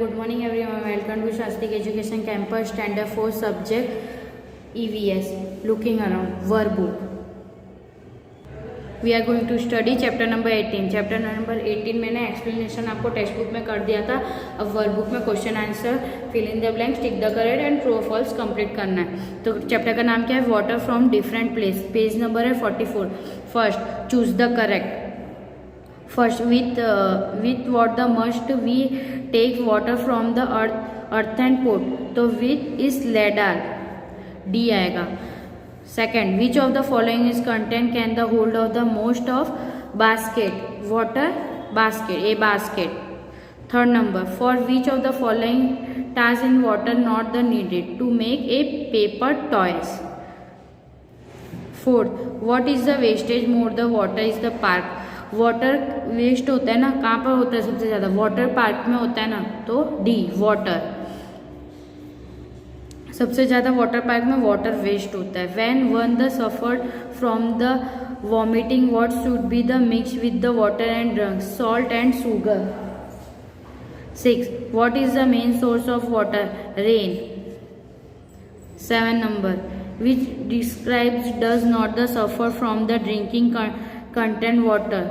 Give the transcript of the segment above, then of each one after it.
good morning everyone. Welcome to Shastik Education Campus Standard 4 subject EVS. Looking around, verb book. We are going to study chapter number 18. Chapter number 18 मैंने explanation आपको text book में कर दिया था. अब workbook में question answer, fill in the blanks, tick the correct and true और false complete करना है. तो चैप्टर का नाम क्या है? Water from different place. Page number है 44. First, choose the correct. First, with what the must we take water from the earth and pot. तो with is ladder, D आएगा. Second, which of the following is content can the hold of the most of basket? Water basket, A basket. Third number, for which of the following tasks in water not the needed? To make a paper toys. Fourth, what is the wastage mode? The water is the park. Water waste होता है ना, कहाँ पर होता है सबसे ज़्यादा? Water park में होता है ना, तो डी वाटर. सबसे ज़्यादा वाटर पार्क में वाटर वेस्ट होता है. When one the suffered from the vomiting what should be the mix with the water and drunk? Salt and sugar. 6, what is the main source of water? Rain. 7 number, which describes does not the suffer from the drinking content water?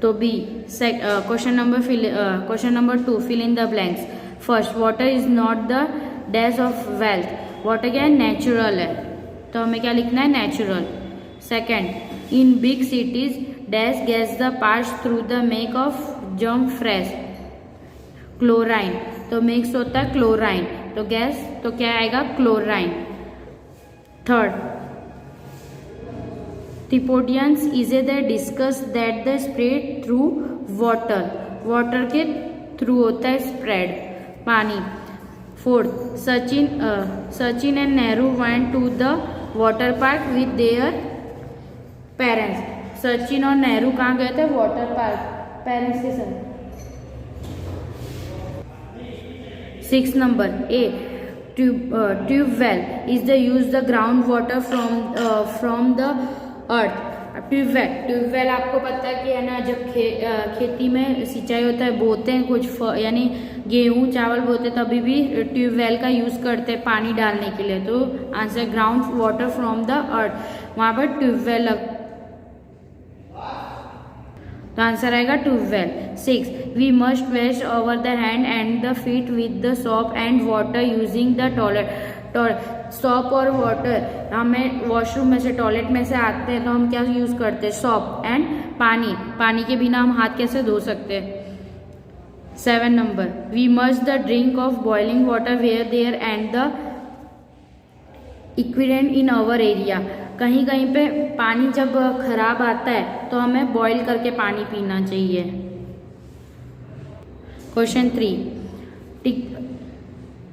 तो B. Question number 2, fill in the blanks. First, water is not the dash of wealth. Water क्या है? Natural है, तो हमें क्या लिखना है? Natural. Second, in big cities dash gas the pass through the make of जम फ्रेश? क्लोराइन. तो मिक्स होता है क्लोराइन, तो गैस तो क्या आएगा? Chlorine. Third, Thepodians is a the discuss that the spread through water. Water के through होता है स्प्रेड, पानी. Fourth, Sachin and Nehru went to the water park with their parents. Sachin और नेहरू कहाँ गए थे? वाटर पार्क, पेरेंट्स के साथ. 6 number, A. Tube well is the use the ground water from the earth. Tube well आपको पता है कि है ना, जब खेती में सिंचाई होता है, बोते हैं कुछ यानी गेहूं चावल बोते, तभी भी ट्यूबवेल का यूज करते हैं पानी डालने के लिए. तो answer ground water from the earth, वहां पर ट्यूबवेल तो आंसर आएगा tube well. 6, we must wash over the hand and the feet with the soap and water using the toilet. Soap और वाटर, हमें वॉशरूम में से टॉयलेट में से आते हैं तो हम क्या यूज करते हैं? सॉप एंड पानी. पानी के बिना हम हाथ कैसे धो सकते हैं? 7 number, we must the drink of boiling water where there and the equivalent in our area. कहीं कहीं पे पानी जब खराब आता है तो हमें बॉईल करके पानी पीना चाहिए. क्वेश्चन 3,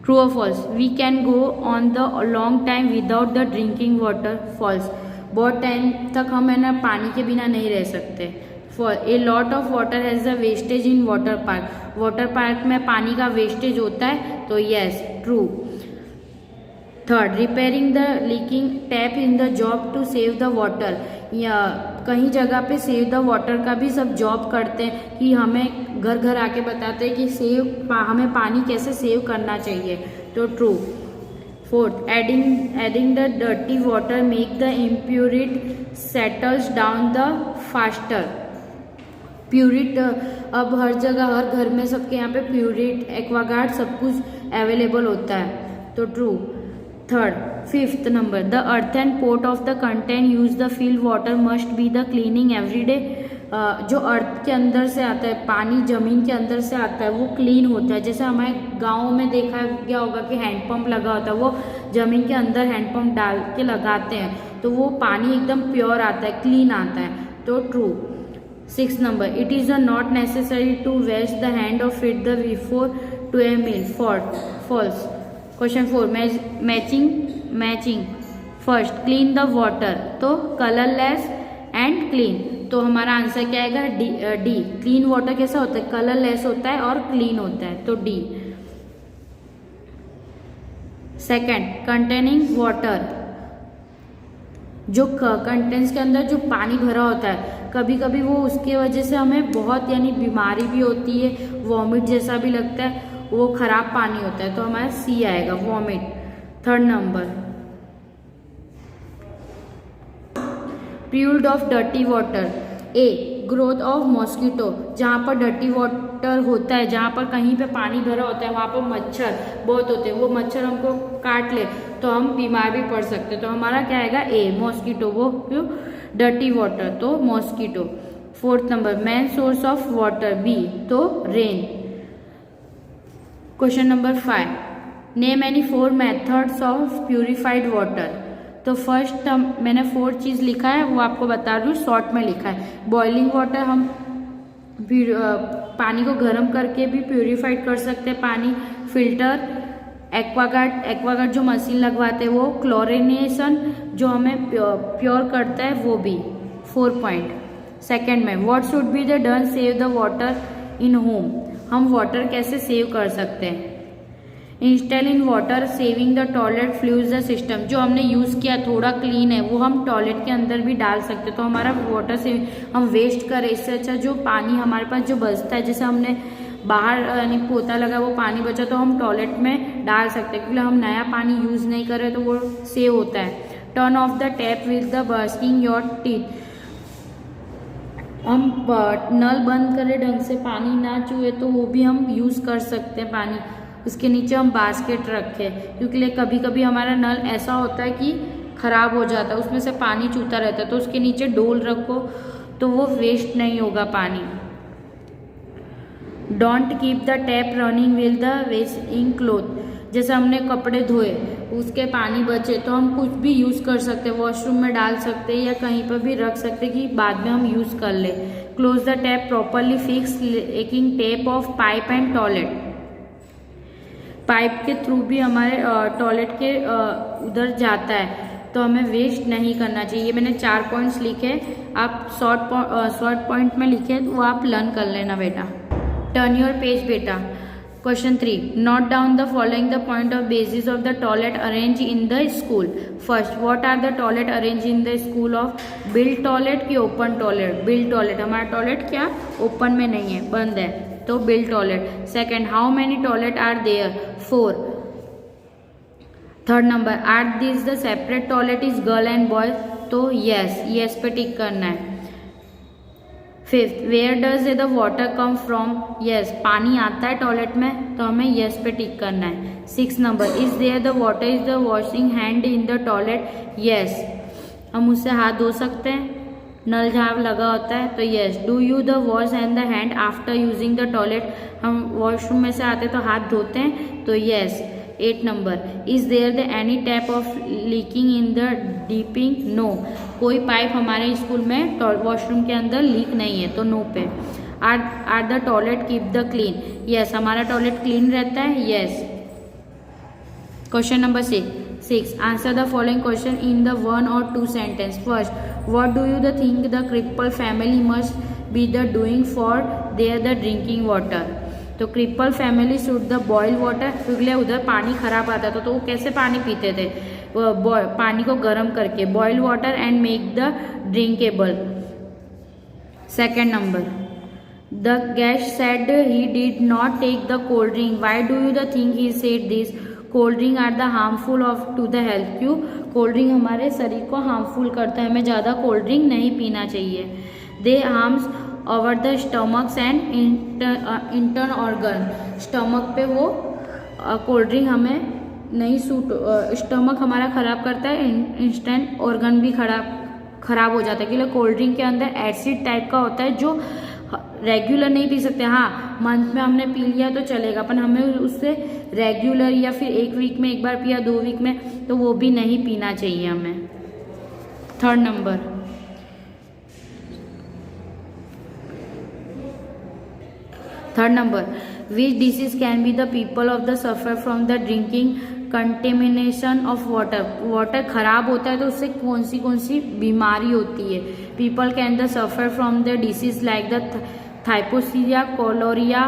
ट्रू और false? We can go on the long time without the drinking water. False, बहुत टाइम तक हम है ना पानी के बिना नहीं रह सकते. A lot of water has the wastage in water park. Water park में पानी का वेस्टेज होता है, तो yes true. Third, repairing the leaking tap in the job to save the water. या कहीं जगह पे सेव द वाटर का भी सब जॉब करते हैं कि हमें घर घर आके बताते हैं कि हमें पानी कैसे सेव करना चाहिए, तो true. Fourth, adding the dirty water make the impurity settles down the faster. Purity, अब हर जगह हर घर में सबके यहाँ पे प्यूरिट, एक्वागार्ड सब कुछ अवेलेबल होता है, तो true. Third, 5th number, the earth and port of the content use the field water must be the cleaning everyday. जो अर्थ के अंदर से आता है, पानी जमीन के अंदर से आता है, वो क्लीन होता है. जैसे हमारे गाँव में देखा गया होगा कि हैंडपम्प लगा होता है, वो जमीन के अंदर हैंडपम्प डाल के लगाते हैं, तो वो पानी एकदम प्योर आता है, क्लीन आता है, तो true. 6th number, it is not necessary to wash the hand or feed the before to a meal. False. Question 4, matching. First, clean the water, तो कलरलेस एंड क्लीन, तो हमारा आंसर क्या आएगा? डी. क्लीन वाटर कैसा होता है? Colourless होता है और क्लीन होता है, तो डी. सेकेंड, कंटेनिंग वाटर, जो कंटेंट्स के अंदर जो पानी भरा होता है, कभी कभी वो उसके वजह से हमें बहुत यानी बीमारी भी होती है, वॉमिट जैसा भी लगता है, वो खराब पानी होता है, तो हमारा सी आएगा, vomit. Third number, pooled of dirty water. A, growth of mosquito, जहाँ पर डर्टी वाटर होता है, जहाँ पर कहीं पे पानी भरा होता है, वहाँ पर मच्छर बहुत होते हैं, वो मच्छर हमको काट ले तो हम बीमार भी पड़ सकते हैं, तो हमारा क्या आएगा, ए, मॉस्किटो। वो क्यों, डर्टी वाटर, तो mosquito. Fourth number, main source of water, B, तो rain. Question number 5, name any 4 methods of purified water. तो फर्स्ट मैंने 4 चीज़ लिखा है, वो आपको बता रही हूँ, शॉर्ट में लिखा है। बॉइलिंग वाटर, हम पानी को गर्म करके भी प्यूरिफाइड कर सकते हैं पानी। फिल्टर, एक्वागार्ड जो मशीन लगवाते हैं वो। क्लोरिनेशन, जो हमें प्योर करता है वो भी। 4 पॉइंट। सेकेंड में, what should be the done save the water in home. हम वाटर कैसे सेव कर सकते हैं। Install in water saving the toilet fluids the system, जो हमने यूज़ किया थोड़ा क्लीन है वो हम टॉयलेट के अंदर भी डाल सकते हैं, तो हमारा वाटर सेविंग, हम वेस्ट करें इससे अच्छा जो पानी हमारे पास जो बचता है, जैसे हमने बाहर यानी पोता लगा वो पानी बचा तो हम टॉयलेट में डाल सकते हैं, क्योंकि हम नया पानी यूज़ नहीं कर रहे तो वो सेव होता है। Turn off the tap with the brushing your teeth, हम नल बंद करें ढंग से पानी ना चूहे तो वो भी हम यूज़ कर सकते हैं पानी। उसके नीचे हम बास्केट रखें, क्योंकि कभी कभी हमारा नल ऐसा होता है कि ख़राब हो जाता है, उसमें से पानी चूता रहता है, तो उसके नीचे डोल रखो तो वो वेस्ट नहीं होगा पानी। Don't keep the tap running with the wasting cloth, जैसे हमने कपड़े धोए उसके पानी बचे तो हम कुछ भी यूज़ कर सकते हैं, वॉशरूम में डाल सकते हैं या कहीं पर भी रख सकते हैं कि बाद में हम यूज़ कर ले। Close the tap properly, fix leaking tap of pipe and toilet, pipe के थ्रू भी हमारे टॉयलेट के उधर जाता है तो हमें वेस्ट नहीं करना चाहिए। ये मैंने 4 पॉइंट्स लिखे, आप शॉर्ट पॉइंट में लिखे वो आप लर्न कर लेना बेटा। टर्न योर पेज बेटा। Question 3, note down the following the point of basis of the toilet arrange in the school. First, what are the toilet arrange in the school of. Build toilet की open toilet. Build toilet, हमारा toilet क्या open में नहीं है, बंद है, तो build toilet. Second, how many toilet are there, 4। Third number, are this the separate toilet is girl and boys, तो यस पे टिक करना है। Fifth, where does the water come from, yes पानी आता है टॉयलेट में तो हमें यस पे टिक करना है। 6 number, is there the water is the washing hand in the toilet, yes हम उससे हाथ धो सकते हैं, नल जहाँ लगा होता है, तो yes. Do you the wash and the hand after using the toilet, हम वॉशरूम में से आते तो हाथ धोते हैं, तो yes. 8 number, is there the any tap of leaking in the dipping, no कोई पाइप हमारे स्कूल में वॉशरूम के अंदर लीक नहीं है, तो नो पे। Are the toilet keep the clean, yes हमारा टॉयलेट क्लीन रहता है, yes. Question number 6, answer the following question in the 1 or 2 sentence. First, what do you think the cripple family must be the doing for their the drinking water। तो Kripal family should the boil water, क्योंकि उधर पानी खराब आता था तो वो कैसे पानी पीते थे, पानी को गर्म करके, boil water and make the drinkable. Second number, the guest said he did not take the cold drink, why do you the think he said this. Cold drink are the harmful of to the health, क्यों, cold drink हमारे शरीर को harmful करता है, हमें ज़्यादा cold drink नहीं पीना चाहिए। They harms over the stomachs and intern organ, stomach पे वो कोल्ड ड्रिंक हमें नहीं सूट, स्टमक हमारा ख़राब करता है, इंस्टेंट ऑर्गन भी खराब हो जाता है, क्योंकि कोल्ड ड्रिंक के अंदर एसिड टाइप का होता है जो रेगुलर नहीं पी सकते। हाँ, मंथ में हमने पी लिया तो चलेगा, पर हमें उससे रेगुलर या फिर 1 वीक में 1 बार पिया, 2 वीक में, तो वो भी नहीं पीना चाहिए हमें। Third number, which disease can be the people of the suffer from the drinking contamination of water. Water खराब होता है तो उससे कौन सी बीमारी होती है। People can the suffer from the disease like the थाइपोसीरिया, cholera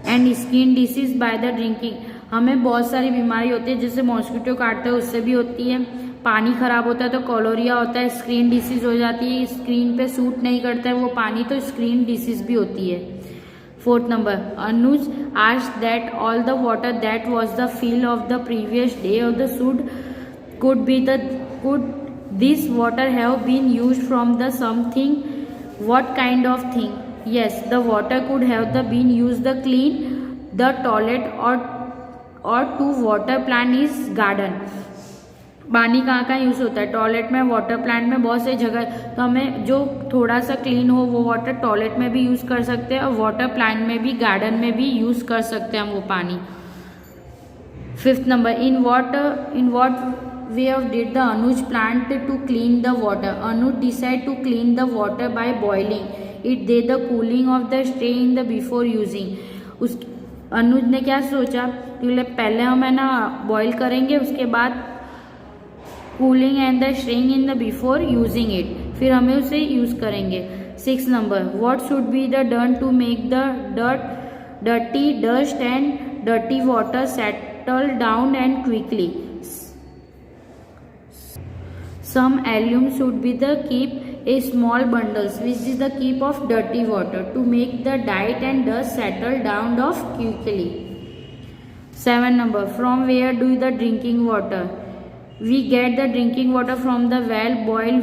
and skin disease by the drinking. हमें बहुत सारी बीमारी होती है, जैसे मॉस्किटो काटता है उससे भी होती है, पानी खराब होता है तो कोलोरिया होता है, स्क्रीन डिसीज हो जाती है, स्क्रीन पे सूट नहीं करता है वो पानी, तो स्क्रीन डिसीज भी होती है। 4th number, Anuj asked that all the water that was the fill of the previous day of the could this water have been used from the something? What kind of thing? Yes, the water could have been used to clean the toilet or to water plant is garden. पानी कहाँ कहाँ use होता है? Toilet में, water plant में, बहुत से जगह। तो हमें जो थोड़ा सा क्लीन हो वो वाटर टॉयलेट में भी यूज़ कर सकते हैं और वाटर प्लांट में भी, गार्डन में भी यूज़ कर सकते हैं हम वो पानी। 5th number, in what way of did the Anuj plant to clean the water? Anuj decide to clean the water by boiling it, they the cooling of the stay in the before using। उस अनुज ने क्या सोचा कि पहले हम है ना boil करेंगे, उसके बाद cooling and the straining in the before using it, फिर हमें उसे यूज करेंगे। 6th number, what should be the done to make the dirty dust and dirty water settle down and quickly? Some alum should be the keep a small bundles which is the keep of dirty water to make the dirt and dust settle down of quickly. 7th number, from where do the drinking water? We get the drinking water from the well, boil,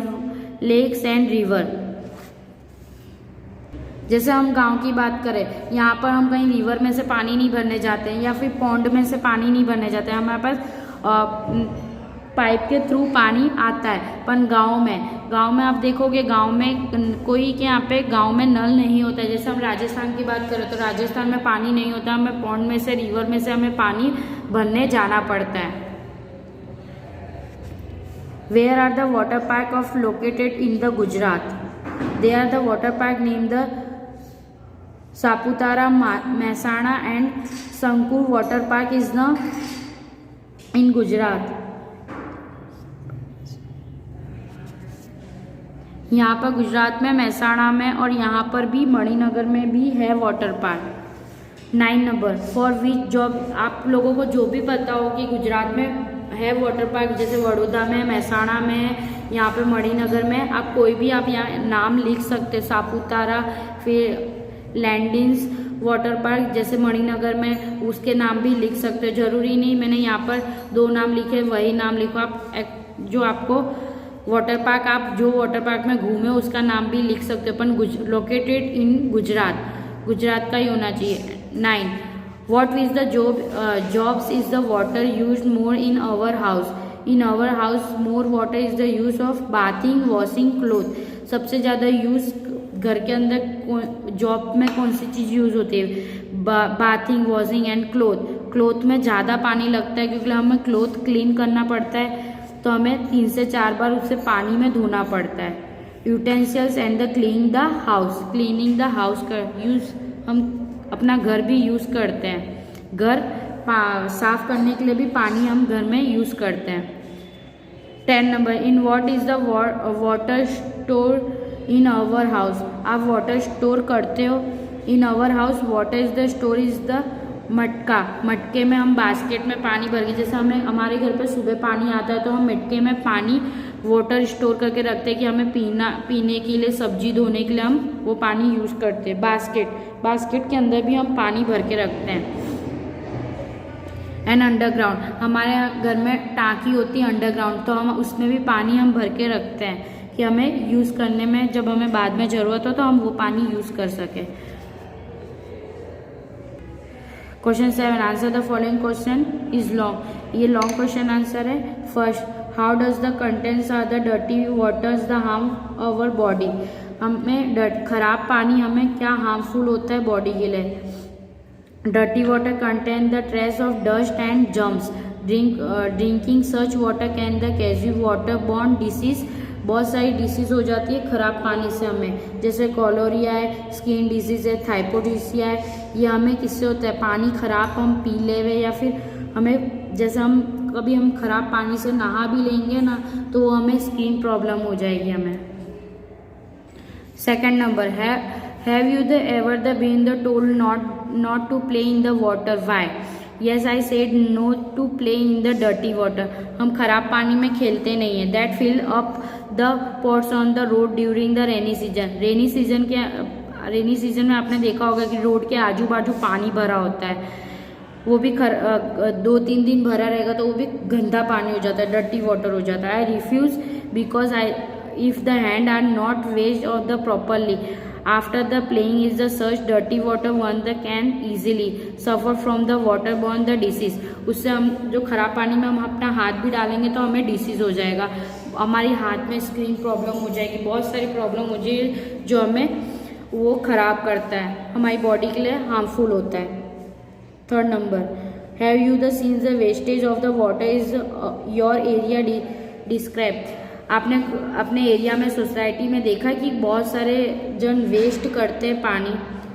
lakes and river। जैसे हम गांव की बात करें, यहाँ पर हम कहीं रिवर में से पानी नहीं भरने जाते हैं या फिर पॉन्ड में से पानी नहीं भरने जाते हैं, हमारे पास पाइप के थ्रू पानी आता है। पर गांव में आप देखोगे, गांव में कोई के यहाँ पे गांव में नल नहीं होता है। जैसे हम राजस्थान की बात करें तो राजस्थान में पानी नहीं होता, हमें पॉन्ड में से, रिवर में से हमें पानी भरने जाना पड़ता है। Where are the water park of located in the Gujarat? They are the water park named the Saputara, Mehsana and Sankur water park is in Gujarat। यहाँ पर गुजरात में, महसाणा में और यहाँ पर भी मणिनगर में भी है water park. 9 number, for which job, आप लोगों को जो भी पता हो कि गुजरात में है वाटर पार्क, जैसे वडोदरा में, महसाणा में, यहाँ पे मणिनगर में, आप कोई भी आप यहाँ नाम लिख सकते, सापुतारा, फिर लैंडिंस वाटर पार्क जैसे मणिनगर में, उसके नाम भी लिख सकते हो। जरूरी नहीं मैंने यहाँ पर 2 नाम लिखे वही नाम लिखो, आप जो आपको वाटर पार्क, आप जो वाटर पार्क में घूमे उसका नाम भी लिख सकते हो, पर लोकेटेड इन गुजरात, गुजरात का ही होना चाहिए। 9, what is the jobs is the water used more in our house? In our house more water is the use of bathing, washing clothes। सबसे ज़्यादा यूज घर के अंदर जॉब में कौन सी चीज़ यूज होती है? बाथिंग, वॉशिंग एंड क्लोथ में ज़्यादा पानी लगता है क्योंकि हमें क्लोथ क्लीन करना पड़ता है, तो हमें 3 से 4 बार उससे पानी में धोना पड़ता है। Utensils and the clean the house, cleaning the house का यूज हम अपना घर भी यूज़ करते हैं, घर साफ करने के लिए भी पानी हम घर में यूज़ करते हैं। 10 number, in what is the water store in our house? आप वाटर स्टोर करते हो in our house, water is the store is the matka, मटके में हम बास्केट में पानी भर के, जैसे हमें हमारे घर पे सुबह पानी आता है तो हम मटके में पानी वाटर स्टोर करके रखते हैं कि हमें पीने के लिए, सब्जी धोने के लिए हम वो पानी यूज़ करते हैं। बास्केट के अंदर भी हम पानी भर के रखते हैं। एंड अंडरग्राउंड, हमारे घर में टाँकी होती है अंडरग्राउंड, तो हम उसमें भी पानी हम भर के रखते हैं कि हमें यूज़ करने में, जब हमें बाद में ज़रूरत हो तो हम वो पानी यूज़ कर सकें। Question 7, answer the following question is long. ये लॉन्ग क्वेश्चन आंसर है। First, how does the contents are the dirty waters the harm our body? हमें खराब पानी हमें क्या हार्मफुल होता है बॉडी के लिए? Dirty water contain the trace of dust and germs, drinking such water can the cause water borne disease, बहुत सारी डिसीज़ हो जाती है खराब पानी से हमें, जैसे कोलोरिया है, स्किन डिजीज़ है, थाइपोडिसिया है, ये हमें किससे होता है? पानी खराब हम पी ले हुए, या फिर हमें जैसे हम कभी हम खराब पानी से नहा भी लेंगे ना तो हमें स्किन प्रॉब्लम हो जाएगी हमें। सेकंड नंबर है, have you the ever the been the told not to play in the water? Why? Yes I said no to play in the dirty water, हम खराब पानी में खेलते नहीं हैं। That fill up the pots on the road during the rainy season, rainy season में आपने देखा होगा कि रोड के आजू बाजू पानी भरा होता है, वो भी 2-3 दिन भरा रहेगा तो वो भी गंदा पानी हो जाता है, डर्टी वाटर हो जाता है। I refuse because if the hand are not washed of the properly after the playing is the such dirty water one the can easily suffer from the waterborne the disease, उससे हम जो खराब पानी में हम अपना हाथ भी डालेंगे तो हमें डिसीज हो जाएगा, हमारी हाथ में स्किन प्रॉब्लम हो जाएगी, बहुत सारी प्रॉब्लम हो जाएगी जो हमें वो खराब करता है, हमारी बॉडी के लिए हार्मफुल होता है। Third number, have you the scenes the wastage of the water is your area describe, आपने अपने एरिया में सोसाइटी में देखा कि बहुत सारे जन वेस्ट करते हैं पानी,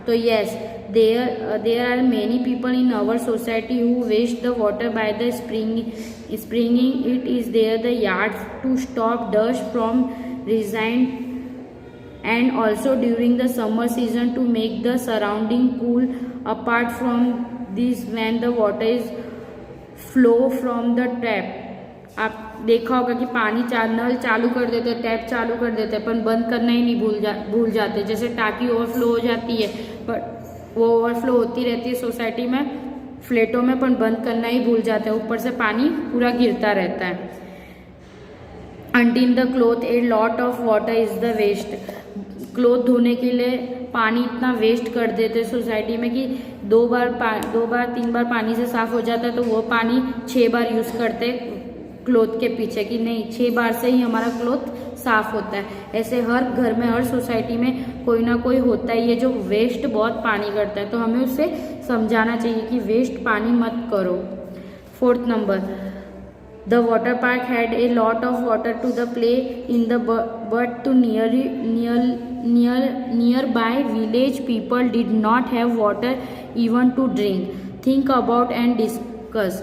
तो yes there are many people in our society who waste the water by the springing it is there the yards to stop dust from rising and also during the summer season to make the surrounding cool. Apart from this, when the water is flow from the tap, आप देखा होगा कि पानी नल चालू कर देते, tap चालू कर देते, पर बंद करना ही नहीं भूल जाते, जैसे टाकी ओवरफ्लो हो जाती है, पर वो ओवरफ्लो होती रहती है सोसाइटी में, फ्लैटों में, पर बंद करना ही भूल जाते हैं, ऊपर से पानी पूरा गिरता रहता है। Until the cloth a lot of water is the waste, cloth धोने के लिए पानी इतना वेस्ट कर देते सोसाइटी में कि 2 बार 3 बार पानी से साफ हो जाता है, तो वो पानी 6 बार यूज़ करते क्लोथ के पीछे कि नहीं 6 बार से ही हमारा क्लोथ साफ होता है। ऐसे हर घर में हर सोसाइटी में कोई ना कोई होता है ये जो वेस्ट बहुत पानी करता है, तो हमें उससे समझाना चाहिए कि वेस्ट पानी मत करो। Fourth number, The water park had a lot of water to the play in the but to nearby village people did not have water even to drink. Think about and discuss.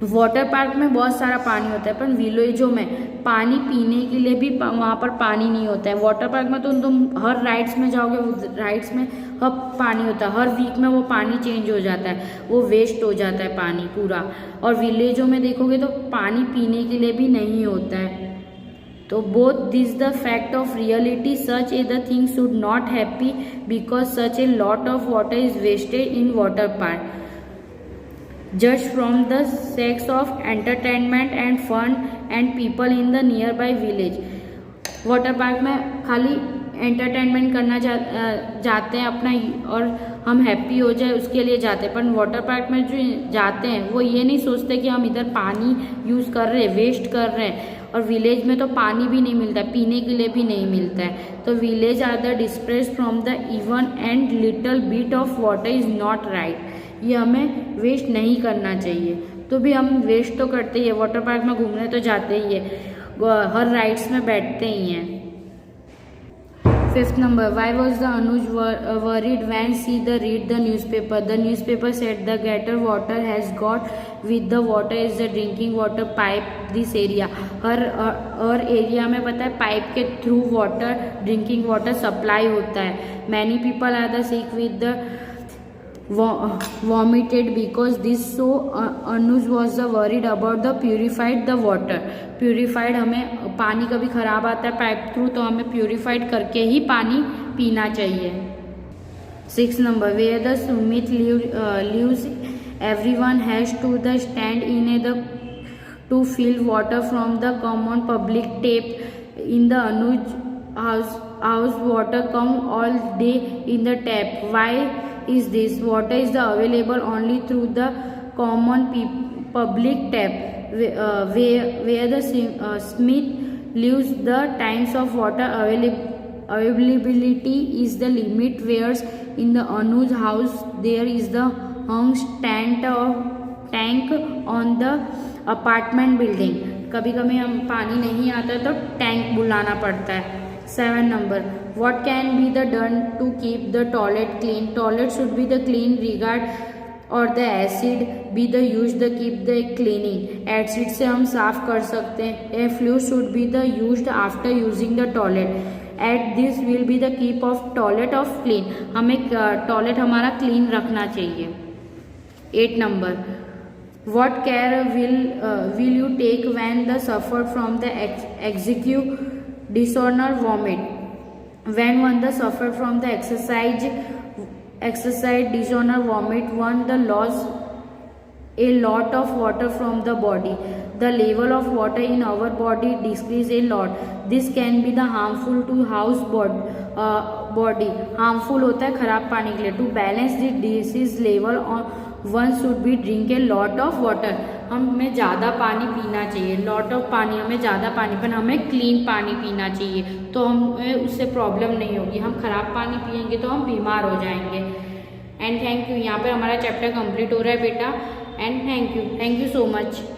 Water park में बहुत सारा पानी होता है, पर विलेजों में पानी पीने के लिए भी वहाँ पर पानी नहीं होता है। वाटर पार्क में तो तुम हर राइड्स में जाओगे, राइड्स में हर पानी होता है, हर वीक में वो पानी चेंज हो जाता है, वो वेस्ट हो जाता है पानी पूरा। और विलेजों में देखोगे तो पानी पीने के लिए भी नहीं होता है। तो both this the fact of reality such a the thing should not happy because such a lot of water is wasted in water park. Judged from the sex of entertainment and fun and people in the nearby village. Water park में खाली entertainment करना जाते हैं अपना, और हम happy हो जाए उसके लिए जाते हैं, पर वाटर पार्क में जो जाते हैं वो ये नहीं सोचते कि हम इधर पानी यूज़ कर रहे हैं, वेस्ट कर रहे हैं। और विलेज में तो पानी भी नहीं मिलता है, पीने के लिए भी नहीं मिलता है। तो village are the distress from the even and little bit of water is not right. ये हमें वेस्ट नहीं करना चाहिए, तो भी हम वेस्ट तो करते ही है। वाटर पार्क में घूमने तो जाते ही है, हर राइड्स में बैठते ही हैं। Fifth number, why was the Anuj worried when see the read the newspaper? The newspaper set the gutter water has got with the water is the drinking water pipe this area. हर area में पता है pipe के through water drinking water supply होता है। Many people are the sick with the vomited because this, so Anuj was worried about the purified the water. Purified, हमें पानी कभी ख़राब आता है पाइप थ्रू, तो हमें प्यूरिफाइड करके ही पानी पीना चाहिए। 6 number, where the Sumit lives everyone has to the stand in a to fill water from the common public tap in the Anuj house water come all day in the tap. Why is this? Water is available only through the common public tap where the Smith lives. The times of water availability is the limit, whereas in the Anuj house there is the hung tank on the apartment building. कभी कभी हम पानी नहीं आता तो tank बुलाना पड़ता है। 7 number, what can be the done to keep the toilet clean? Toilet should be the clean regard or the acid be the used the keep the cleaning. Acid से हम साफ कर सकते हैं। A fluid should be the used after using the toilet. At this will be the keep of toilet of clean. हमें toilet हमारा clean रखना चाहिए। 8 number. What care will you take when the suffered from the executive disorder vomit? When one the suffered from the exercise disorder vomit, one the loss a lot of water from the body. The level of water in our body decrease a lot. This can be the harmful to house body. Harmful होता है खराब पानी के लिए. To balance the disease level one should be drink a lot of water. हमें ज़्यादा पानी पीना चाहिए. लॉट ऑफ पानी, हमें ज़्यादा पानी, पर हमें क्लीन पानी पीना चाहिए, तो हमें उससे प्रॉब्लम नहीं होगी. हम खराब पानी पियेंगे तो हम बीमार हो जाएंगे. And thank you. यहाँ पर हमारा चैप्टर कंप्लीट हो रहा है बेटा. And thank you so much.